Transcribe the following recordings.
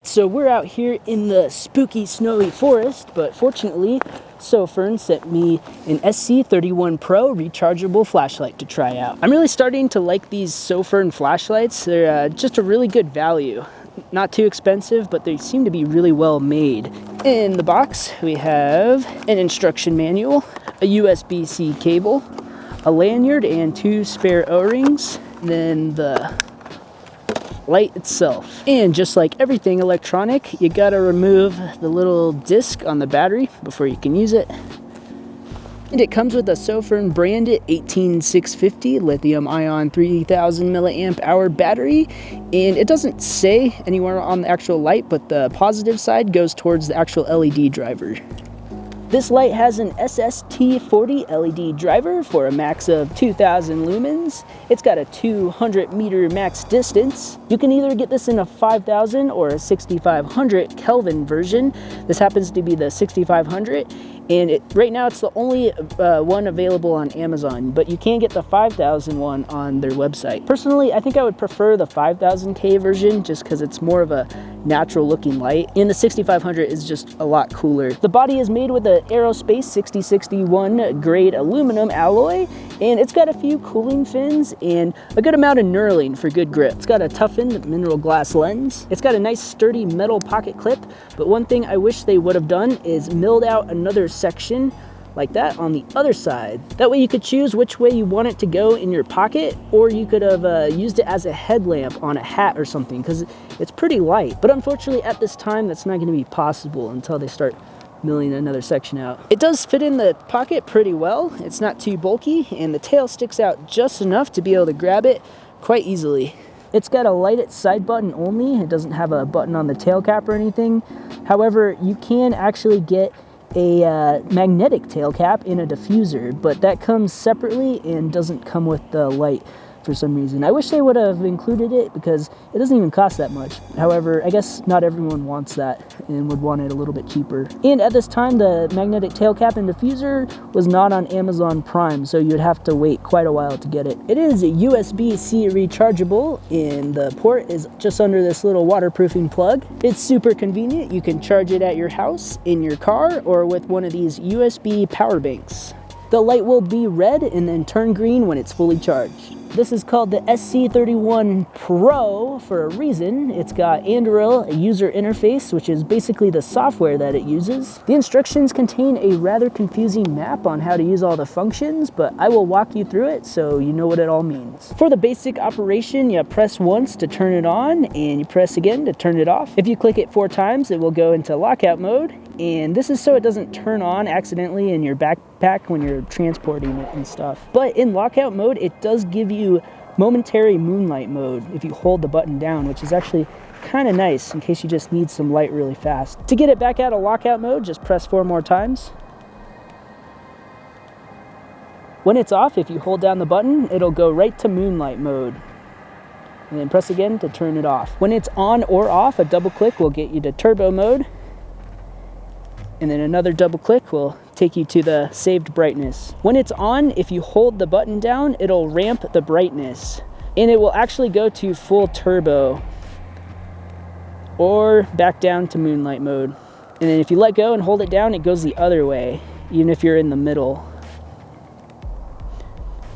So we're out here in the spooky snowy forest, but fortunately Sofirn sent me an SC31 Pro rechargeable flashlight to try out. I'm really starting to like these Sofirn flashlights. They're just a really good value. Not too expensive, but they seem to be really well made. In the box we have an instruction manual, a USB-C cable, a lanyard and 2 spare O-rings, then the light itself. And just like everything electronic, you gotta remove the little disc on the battery before you can use it. And it comes with a Sofirn branded 18650 lithium ion 3000 milliamp hour battery, and it doesn't say anywhere on the actual light, but the positive side goes towards the actual LED driver. This light has an SST40 LED driver for a max of 2000 lumens. It's got a 200 meter max distance. You can either get this in a 5000 or a 6500 Kelvin version. This happens to be the 6500, and right now it's the only one available on Amazon, but you can get the 5000 one on their website. Personally, I think I would prefer the 5000K version just because it's more of a natural looking light, and the 6500 is just a lot cooler. The body is made with a Aerospace 6061 grade aluminum alloy, and it's got a few cooling fins and a good amount of knurling for good grip. It's got a toughened mineral glass lens. It's got a nice sturdy metal pocket clip, but one thing I wish they would have done is milled out another section like that on the other side. That way you could choose which way you want it to go in your pocket, or you could have used it as a headlamp on a hat or something, because it's pretty light. But unfortunately at this time that's not going to be possible until they start milling another section out. It does fit in the pocket pretty well. It's not too bulky, and the tail sticks out just enough to be able to grab it quite easily. It's got a lighted side button only. It doesn't have a button on the tail cap or anything. However, you can actually get a magnetic tail cap in a diffuser, but that comes separately and doesn't come with the light for some reason. I wish they would have included it because it doesn't even cost that much. However, I guess not everyone wants that and would want it a little bit cheaper. And at this time, the magnetic tail cap and diffuser was not on Amazon Prime, so you'd have to wait quite a while to get it. It is USB-C rechargeable, and the port is just under this little waterproofing plug. It's super convenient. You can charge it at your house, in your car, or with one of these USB power banks. The light will be red and then turn green when it's fully charged. This is called the SC31 Pro for a reason. It's got Anduril, a user interface, which is basically the software that it uses. The instructions contain a rather confusing map on how to use all the functions, but I will walk you through it so you know what it all means. For the basic operation, you press once to turn it on, and you press again to turn it off. If you click it 4 times, it will go into lockout mode, and this is so it doesn't turn on accidentally in your backpack when you're transporting it and stuff. But in lockout mode, it does give you momentary moonlight mode if you hold the button down, which is actually kind of nice in case you just need some light really fast. To get it back out of lockout mode, just press 4 more times. When it's off, if you hold down the button, it'll go right to moonlight mode. And then press again to turn it off. When it's on or off, a double click will get you to turbo mode. And then another double click will take you to the saved brightness. When it's on, if you hold the button down, it'll ramp the brightness, and it will actually go to full turbo or back down to moonlight mode. And then if you let go and hold it down, it goes the other way, even if you're in the middle.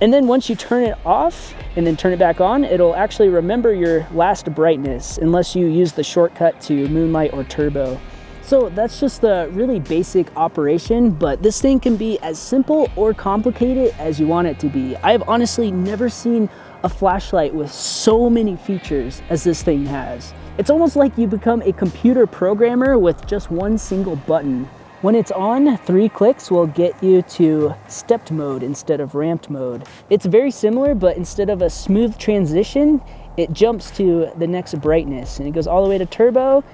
And then once you turn it off and then turn it back on, it'll actually remember your last brightness unless you use the shortcut to moonlight or turbo. So that's just the really basic operation, but this thing can be as simple or complicated as you want it to be. I have honestly never seen a flashlight with so many features as this thing has. It's almost like you become a computer programmer with just one single button. When it's on, 3 clicks will get you to stepped mode instead of ramped mode. It's very similar, but instead of a smooth transition, it jumps to the next brightness, and it goes all the way to turbo,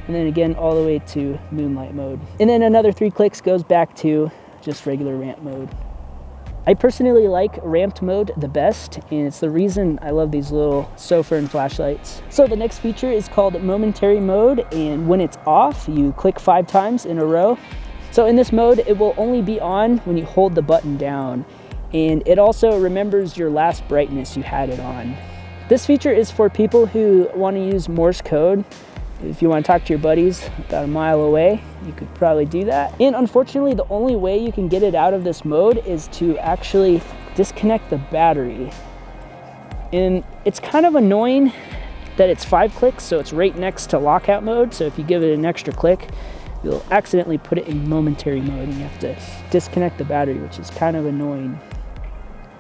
and then again all the way to moonlight mode. And then another 3 clicks goes back to just regular ramp mode. I personally like ramped mode the best, and it's the reason I love these little Sofirn flashlights. So the next feature is called momentary mode, and when it's off, you click 5 times in a row. So in this mode, it will only be on when you hold the button down, and it also remembers your last brightness you had it on. This feature is for people who want to use Morse code. If you want to talk to your buddies about a mile away, you could probably do that. And unfortunately, the only way you can get it out of this mode is to actually disconnect the battery. And it's kind of annoying that it's 5 clicks, so it's right next to lockout mode. So if you give it an extra click, you'll accidentally put it in momentary mode and you have to disconnect the battery, which is kind of annoying.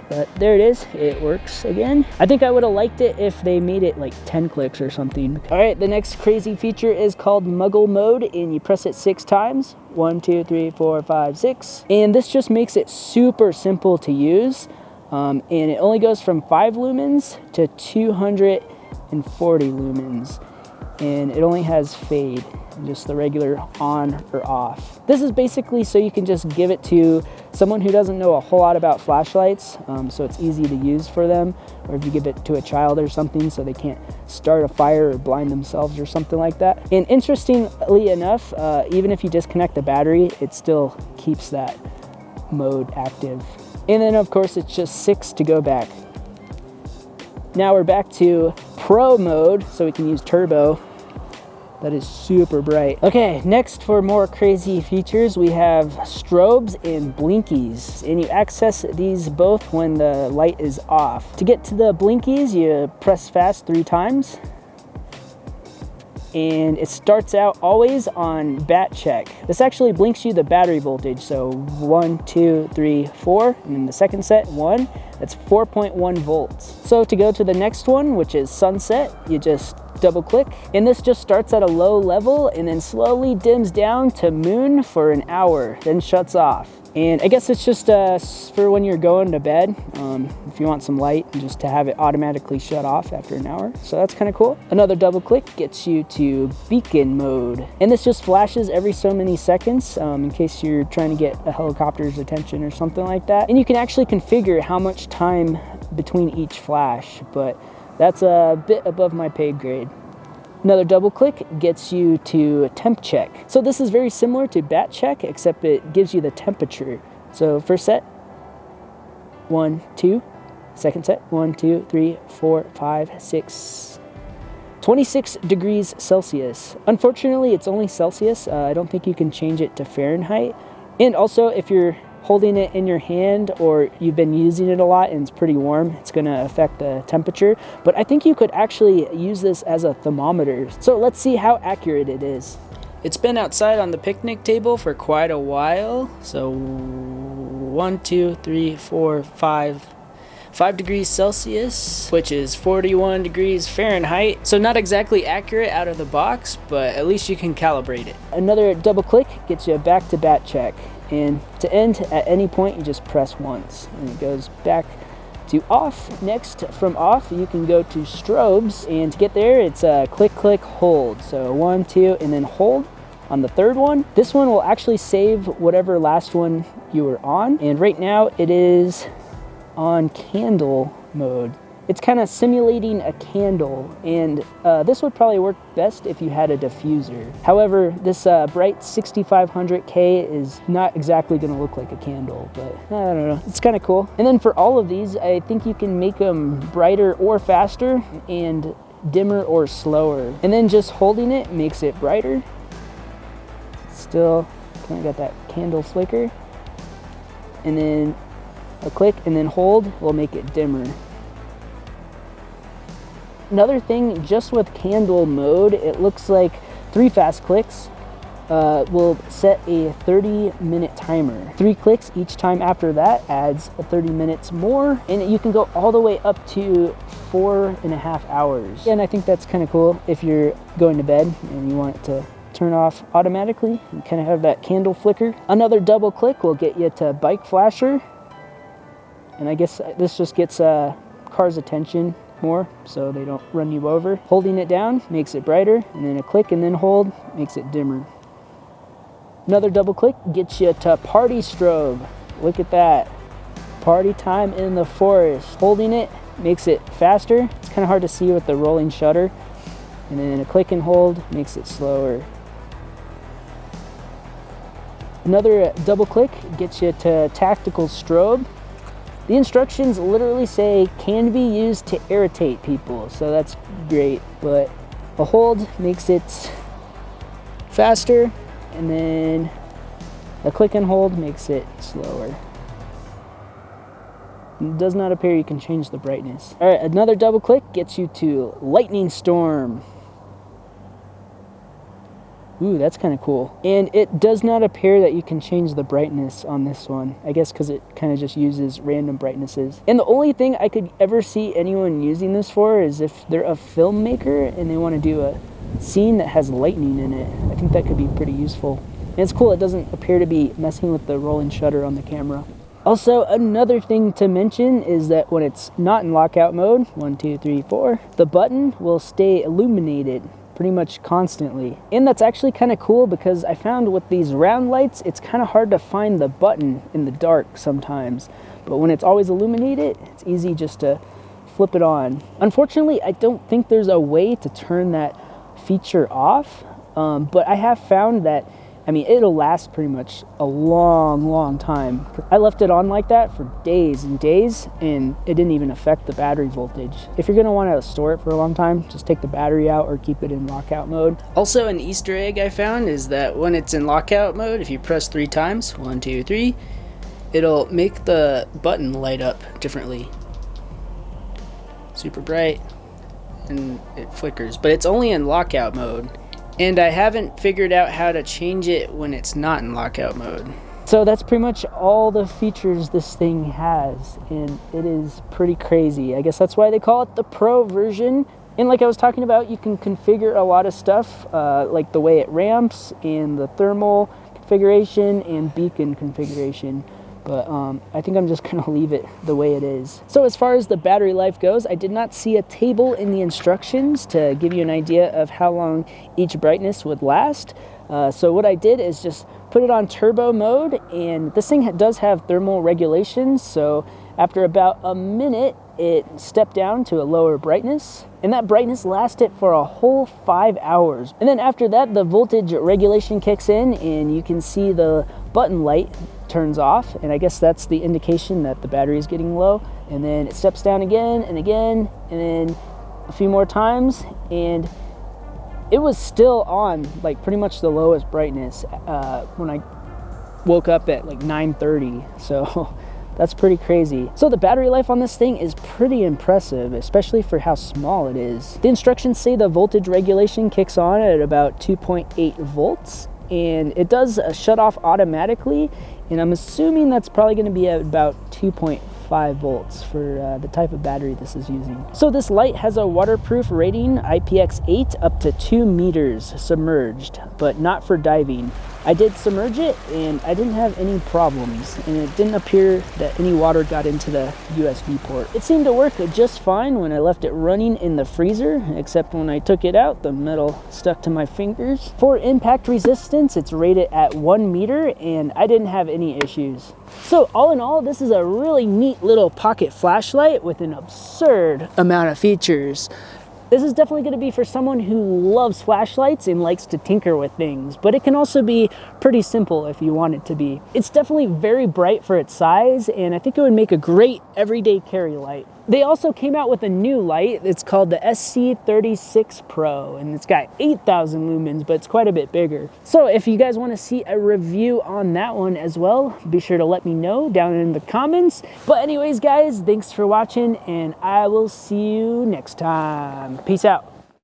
But there it is, it works again. I think I would have liked it if they made it like 10 clicks or something. All right, the next crazy feature is called muggle mode, and you press it 6 times. 1, 2, 3, 4, 5, 6. And this just makes it super simple to use. And it only goes from 5 lumens to 240 lumens. And it only has fade, just the regular on or off. This is basically so you can just give it to someone who doesn't know a whole lot about flashlights, so it's easy to use for them, or if you give it to a child or something so they can't start a fire or blind themselves or something like that. And interestingly enough, even if you disconnect the battery, it still keeps that mode active. And then of course it's just 6 to go back. Now we're back to Pro mode, so we can use turbo. That is super bright. Okay, next for more crazy features, we have strobes and blinkies. And you access these both when the light is off. To get to the blinkies, you press fast 3 times. And it starts out always on bat check. This actually blinks you the battery voltage. So 1, 2, 3, 4, and then the second set, 1. That's 4.1 volts. So to go to the next one, which is sunset, you just double click, and this just starts at a low level and then slowly dims down to moon for an hour, then shuts off. And I guess it's just for when you're going to bed, if you want some light, and just to have it automatically shut off after an hour. So that's kind of cool. Another double click gets you to beacon mode, and this just flashes every so many seconds in case you're trying to get a helicopter's attention or something like that. And you can actually configure how much time between each flash, but that's a bit above my pay grade. Another double click gets you to temp check. So this is very similar to bat check, except it gives you the temperature. So first set, 1, 2. Second set, 1, 2, 3, 4, 5, 6. 26 degrees Celsius. Unfortunately, it's only Celsius. I don't think you can change it to Fahrenheit. And also, if you're holding it in your hand or you've been using it a lot and it's pretty warm, it's going to affect the temperature. But I think you could actually use this as a thermometer. So let's see how accurate it is. It's been outside on the picnic table for quite a while. So 1, 2, 3, 4, 5 degrees Celsius, which is 41 degrees Fahrenheit. So not exactly accurate out of the box, but at least you can calibrate it. Another double click gets you back to bat check. And to end at any point, you just press once and it goes back to off. Next, from off, you can go to strobes, and to get there, it's a click, click, hold. So 1, 2, and then hold on the third one. This one will actually save whatever last one you were on. And right now it is on candle mode. It's kind of simulating a candle, and this would probably work best if you had a diffuser. However, this bright 6500K is not exactly going to look like a candle, but I don't know. It's kind of cool. And then for all of these, I think you can make them brighter or faster and dimmer or slower. And then just holding it makes it brighter. Still kind of got that candle flicker. And then a click and then hold will make it dimmer. Another thing, just with candle mode, it looks like 3 fast clicks will set a 30-minute timer. 3 clicks each time after that adds 30 minutes more, and you can go all the way up to 4.5 hours. And I think that's kind of cool if you're going to bed and you want it to turn off automatically and kind of have that candle flicker. Another double click will get you to bike flasher, and I guess this just gets cars' attention more so they don't run you over. Holding it down makes it brighter, and then a click and then hold makes it dimmer. Another double click gets you to party strobe. Look at that. Party time in the forest. Holding it makes it faster. It's kind of hard to see with the rolling shutter. And then a click and hold makes it slower. Another double click gets you to tactical strobe. The instructions literally say can be used to irritate people, so that's great, but a hold makes it faster, and then a click and hold makes it slower. It does not appear you can change the brightness. All right, another double click gets you to lightning storm. Ooh, that's kind of cool. And it does not appear that you can change the brightness on this one. I guess because it kind of just uses random brightnesses. And the only thing I could ever see anyone using this for is if they're a filmmaker and they want to do a scene that has lightning in it. I think that could be pretty useful. And it's cool, it doesn't appear to be messing with the rolling shutter on the camera. Also, another thing to mention is that when it's not in lockout mode, 1, 2, 3, 4, the button will stay illuminated pretty much constantly. And that's actually kind of cool because I found with these round lights, it's kind of hard to find the button in the dark sometimes. But when it's always illuminated, it's easy just to flip it on. Unfortunately, I don't think there's a way to turn that feature off, but I have found that, I mean, it'll last pretty much a long time. I left it on like that for days and days, and it didn't even affect the battery voltage. If you're gonna wanna store it for a long time, just take the battery out or keep it in lockout mode. Also, an Easter egg I found is that when it's in lockout mode, if you press 3 times, 1, 2, 3, it'll make the button light up differently. Super bright, and it flickers, but it's only in lockout mode. And I haven't figured out how to change it when it's not in lockout mode. So that's pretty much all the features this thing has, and it is pretty crazy. I guess that's why they call it the Pro version. And like I was talking about, you can configure a lot of stuff, like the way it ramps, and the thermal configuration, and beacon configuration. But I think I'm just gonna leave it the way it is. So as far as the battery life goes, I did not see a table in the instructions to give you an idea of how long each brightness would last. So what I did is just put it on turbo mode, and this thing does have thermal regulations. So after about a minute, it stepped down to a lower brightness, and that brightness lasted for a whole 5 hours. And then after that, the voltage regulation kicks in, and you can see the button light turns off, and I guess that's the indication that the battery is getting low. And then it steps down again and again, and then a few more times, and it was still on like pretty much the lowest brightness when I woke up at like 9:30. So that's pretty crazy. So the battery life on this thing is pretty impressive, especially for how small it is. The instructions say the voltage regulation kicks on at about 2.8 volts, and it does shut off automatically, and I'm assuming that's probably going to be at about 2.5 volts for the type of battery this is using. So this light has a waterproof rating, IPX8, up to 2 meters submerged, but not for diving. I did submerge it, and I didn't have any problems, and it didn't appear that any water got into the USB port. It seemed to work just fine when I left it running in the freezer, except when I took it out, the metal stuck to my fingers. For impact resistance, it's rated at 1 meter, and I didn't have any issues. So all in all, this is a really neat little pocket flashlight with an absurd amount of features. This is definitely going to be for someone who loves flashlights and likes to tinker with things, but it can also be pretty simple if you want it to be. It's definitely very bright for its size, and I think it would make a great everyday carry light. They also came out with a new light. It's called the SC31 Pro, and it's got 8,000 lumens, but it's quite a bit bigger. So if you guys want to see a review on that one as well, be sure to let me know down in the comments. But anyways, guys, thanks for watching, and I will see you next time. Peace out.